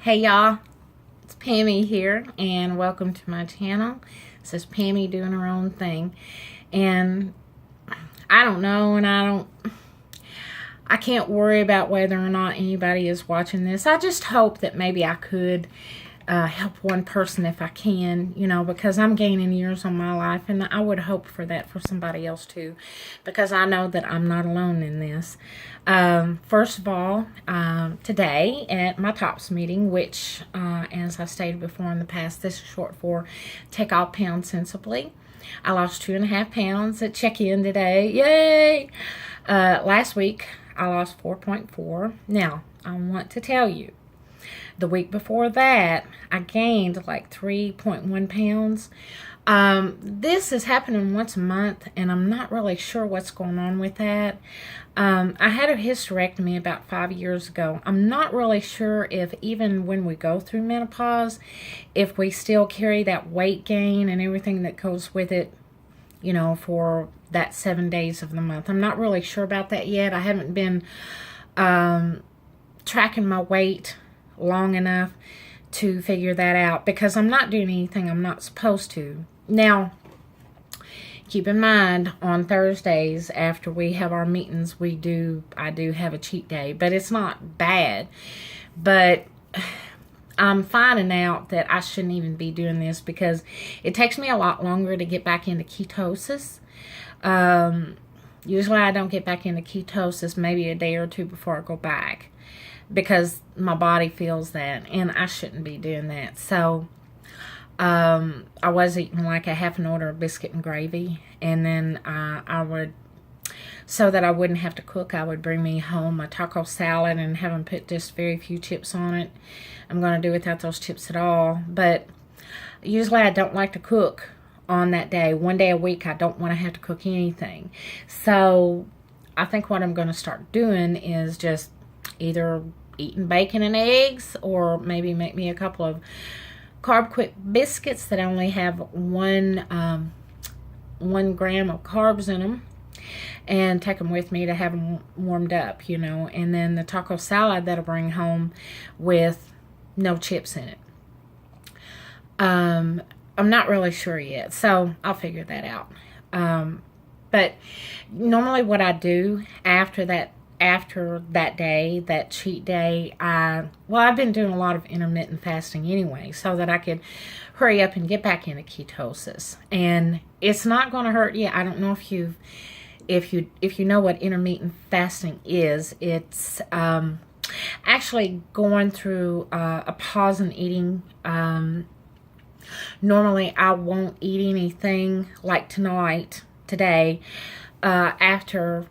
Hey y'all, it's Pammy here, and welcome to my channel. This is Pammy doing her own thing, and I don't know, and I can't worry about whether or not anybody is watching this. I just hope that maybe I could help one person if I can, because I'm gaining years on my life, and I would hope for that for somebody else too, because I know that I'm not alone in this. First of all, today at my TOPS meeting, which, as I stated before in the past, this is short for Take Off Pounds Sensibly. I lost 2.5 pounds at check-in today. Yay! Last week, I lost 4.4. Now, I want to tell you, the week before that, I gained like 3.1 pounds. This is happening once a month, and I'm not really sure what's going on with that. I had a hysterectomy about 5 years ago. I'm not really sure if even when we go through menopause, if we still carry that weight gain and everything that goes with it, for that 7 days of the month. I'm not really sure about that yet. I haven't been tracking my weight long enough to figure that out, because I'm not doing anything I'm not supposed to. Now, keep in mind, on Thursdays after we have our meetings, I do have a cheat day, but it's not bad. But I'm finding out that I shouldn't even be doing this, because it takes me a lot longer to get back into ketosis. Usually I don't get back into ketosis maybe a day or two before I go back, because my body feels that, and I shouldn't be doing that. So I was eating like a half an order of biscuit and gravy, and then I would, so that I wouldn't have to cook, I would bring me home a taco salad and have them put just very few chips on it. I'm going to do without those chips at all, but usually I don't like to cook on that day. One day a week I don't want to have to cook anything. So I think what I'm going to start doing is just either eating bacon and eggs, or maybe make me a couple of carb quick biscuits that only have 1 gram of carbs in them, and take them with me to have them warmed up, and then the taco salad that I'll bring home with no chips in it. I'm not really sure yet, so I'll figure that out. But normally what I do after that day, that cheat day, I've been doing a lot of intermittent fasting anyway, so that I could hurry up and get back into ketosis. And it's not going to hurt you. I don't know if you know what intermittent fasting is. It's actually going through a pause in eating. Normally I won't eat anything like today, after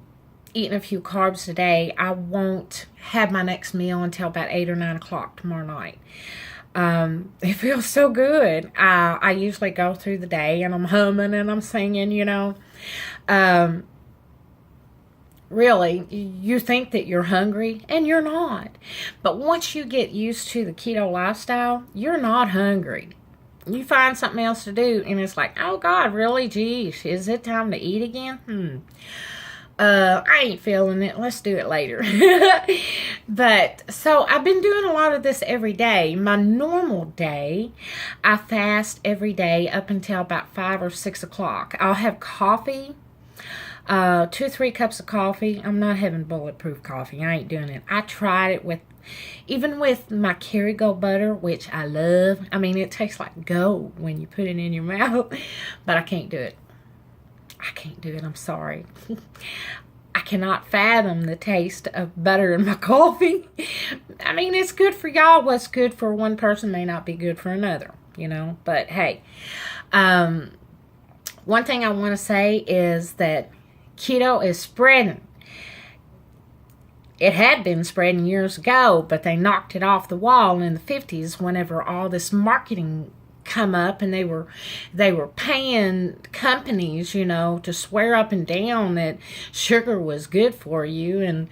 eating a few carbs today. I won't have my next meal until about 8 or 9 o'clock tomorrow night. It feels so good. I usually go through the day and I'm humming and I'm singing, really, you think that you're hungry, and you're not. But once you get used to the keto lifestyle, you're not hungry. You find something else to do, and it's like, oh God, really? Geez, is it time to eat again? I ain't feeling it. Let's do it later. But, so I've been doing a lot of this every day. My normal day, I fast every day up until about 5 or 6 o'clock. I'll have coffee, 2 or 3 cups of coffee. I'm not having bulletproof coffee. I ain't doing it. I tried it even with my Kerrygold butter, which I love. I mean, it tastes like gold when you put it in your mouth, but I can't do it. I can't do it. I'm sorry. I cannot fathom the taste of butter in my coffee. I mean, it's good for y'all. What's good for one person may not be good for another, But hey, one thing I want to say is that keto is spreading. It had been spreading years ago, but they knocked it off the wall in the 50s whenever all this marketing come up, and they were paying companies, to swear up and down that sugar was good for you, and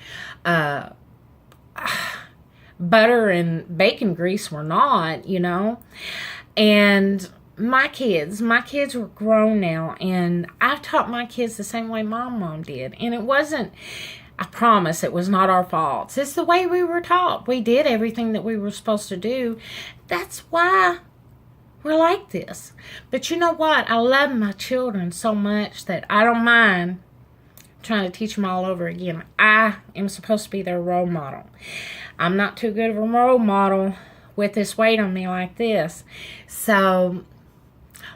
butter and bacon grease were not, And my kids are grown now, and I've taught my kids the same way my mom did, and it wasn't I promise it was not our fault. It's the way we were taught. We did everything that we were supposed to do. That's why we're like this. But you know what? I love my children so much that I don't mind trying to teach them all over again. I am supposed to be their role model. I'm not too good of a role model with this weight on me like this. So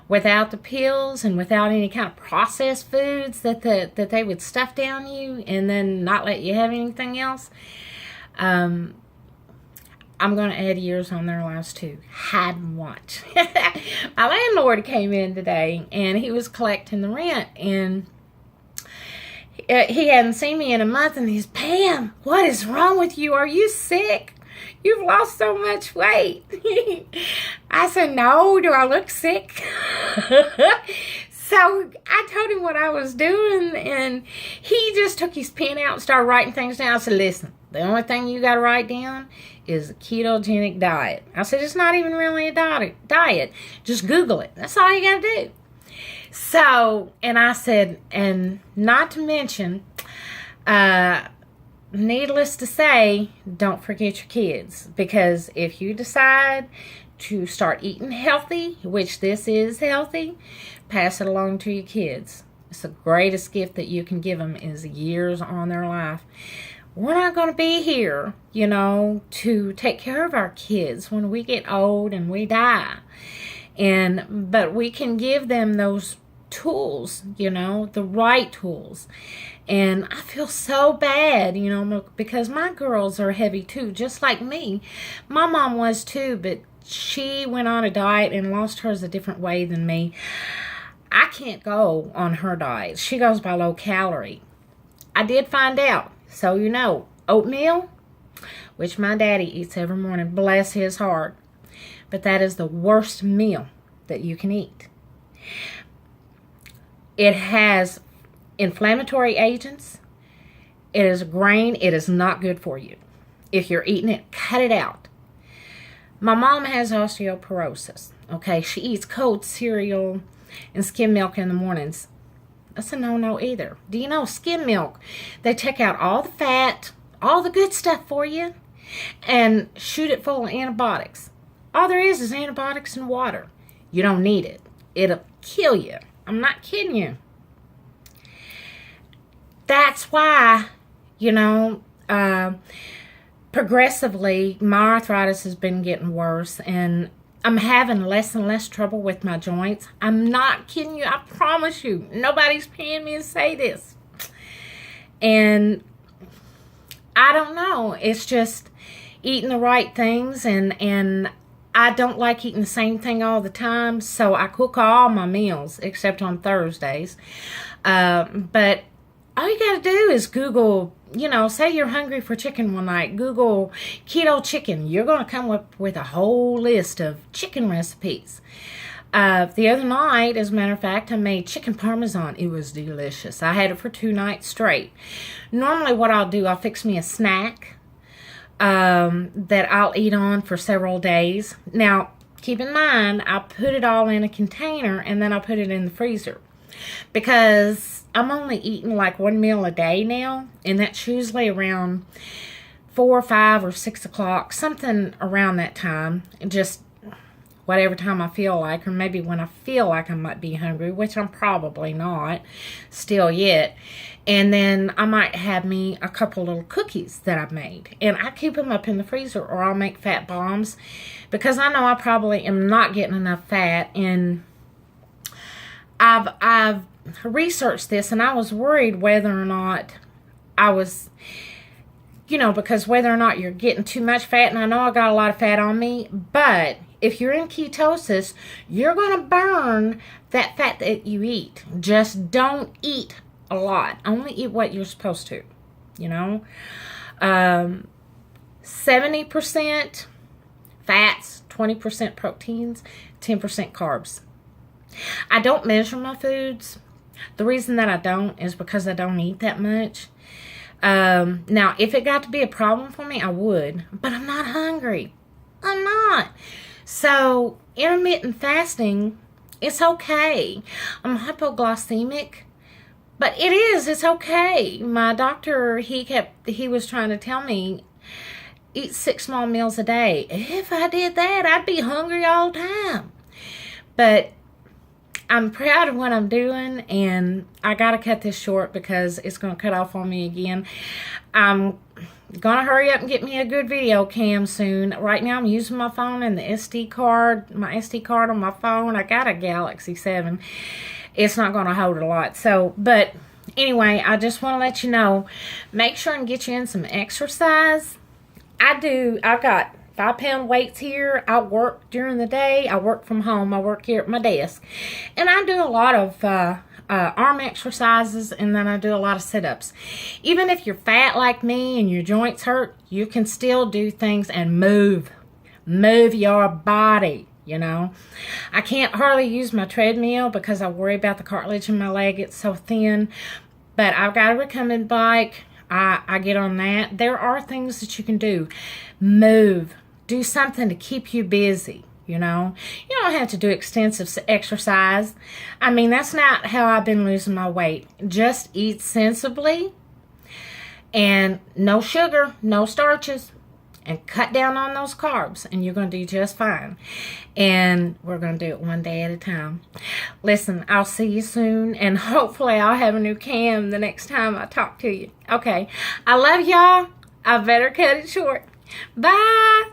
without the pills and without any kind of processed foods that they would stuff down you and then not let you have anything else, I'm going to add years on their lives too. Hide and watch. My landlord came in today and he was collecting the rent, and he hadn't seen me in a month, and he's, Pam, what is wrong with you? Are you sick? You've lost so much weight. I said, no, do I look sick? So I told him what I was doing, and he just took his pen out and started writing things down. I said, listen, the only thing you got to write down is a ketogenic diet. I said, it's not even really a diet. Just Google it. That's all you got to do. So, and I said, and not to mention, needless to say, don't forget your kids. Because if you decide to start eating healthy, which this is healthy, pass it along to your kids. It's the greatest gift that you can give them is years on their life. We're not going to be here, to take care of our kids when we get old and we die. But we can give them those tools, the right tools. And I feel so bad, because my girls are heavy too, just like me. My mom was too, but she went on a diet and lost hers a different way than me. I can't go on her diet. She goes by low calorie. I did find out, so oatmeal, which my daddy eats every morning, bless his heart. But that is the worst meal that you can eat. It has inflammatory agents. It is a grain. It is not good for you. If you're eating it, cut it out. My mom has osteoporosis. Okay, she eats cold cereal and skim milk in the mornings. That's a no-no either. Do you know skim milk? They take out all the fat, all the good stuff for you, and shoot it full of antibiotics. All there is antibiotics and water. You don't need it. It'll kill you. I'm not kidding you. That's why, progressively, my arthritis has been getting worse, and I'm having less and less trouble with my joints. I'm not kidding you. I promise you. Nobody's paying me to say this. And I don't know. It's just eating the right things, and I don't like eating the same thing all the time, so I cook all my meals except on Thursdays. But all you got to do is Google, say you're hungry for chicken one night, Google keto chicken. You're going to come up with a whole list of chicken recipes. The other night, as a matter of fact, I made chicken parmesan. It was delicious. I had it for 2 nights straight. Normally what I'll do, I'll fix me a snack that I'll eat on for several days. Now, keep in mind, I put it all in a container and then I put it in the freezer. Because I'm only eating like 1 meal a day now, and that's usually around 4, 5, or 6 o'clock, something around that time. Just whatever time I feel like, or maybe when I feel like I might be hungry, which I'm probably not still yet. And then I might have me a couple little cookies that I've made. And I keep them up in the freezer, or I'll make fat bombs, because I know I probably am not getting enough fat. And I've researched this, and I was worried whether or not I was, because whether or not you're getting too much fat, and I know I got a lot of fat on me, but if you're in ketosis, you're going to burn that fat that you eat. Just don't eat a lot. Only eat what you're supposed to, 70% fats, 20% proteins, 10% carbs. I don't measure my foods. The reason that I don't is because I don't eat that much. Now, if it got to be a problem for me, I would. But I'm not hungry. I'm not. So, intermittent fasting, it's okay. I'm hypoglycemic, But it's okay. My doctor, he was trying to tell me, eat 6 small meals a day. If I did that, I'd be hungry all the time. But I'm proud of what I'm doing, and I got to cut this short because it's going to cut off on me again. I'm going to hurry up and get me a good video cam soon. Right now I'm using my phone and the SD card, my SD card on my phone. I got a Galaxy 7. It's not going to hold a lot. So, but anyway, I just want to let you know, make sure and get you in some exercise. I've got 5-pound weights here. I work during the day. I work from home. I work here at my desk. And I do a lot of arm exercises, and then I do a lot of sit-ups. Even if you're fat like me and your joints hurt, you can still do things and move. Move your body. You know, I can't hardly use my treadmill because I worry about the cartilage in my leg. It's so thin. But I've got a recumbent bike. I get on that. There are things that you can do. Move. Do something to keep you busy. You know, you don't have to do extensive exercise. I mean, that's not how I've been losing my weight. Just eat sensibly and no sugar, no starches. And cut down on those carbs, and you're going to do just fine. And we're going to do it one day at a time. Listen, I'll see you soon, and hopefully I'll have a new cam the next time I talk to you. Okay, I love y'all. I better cut it short. Bye.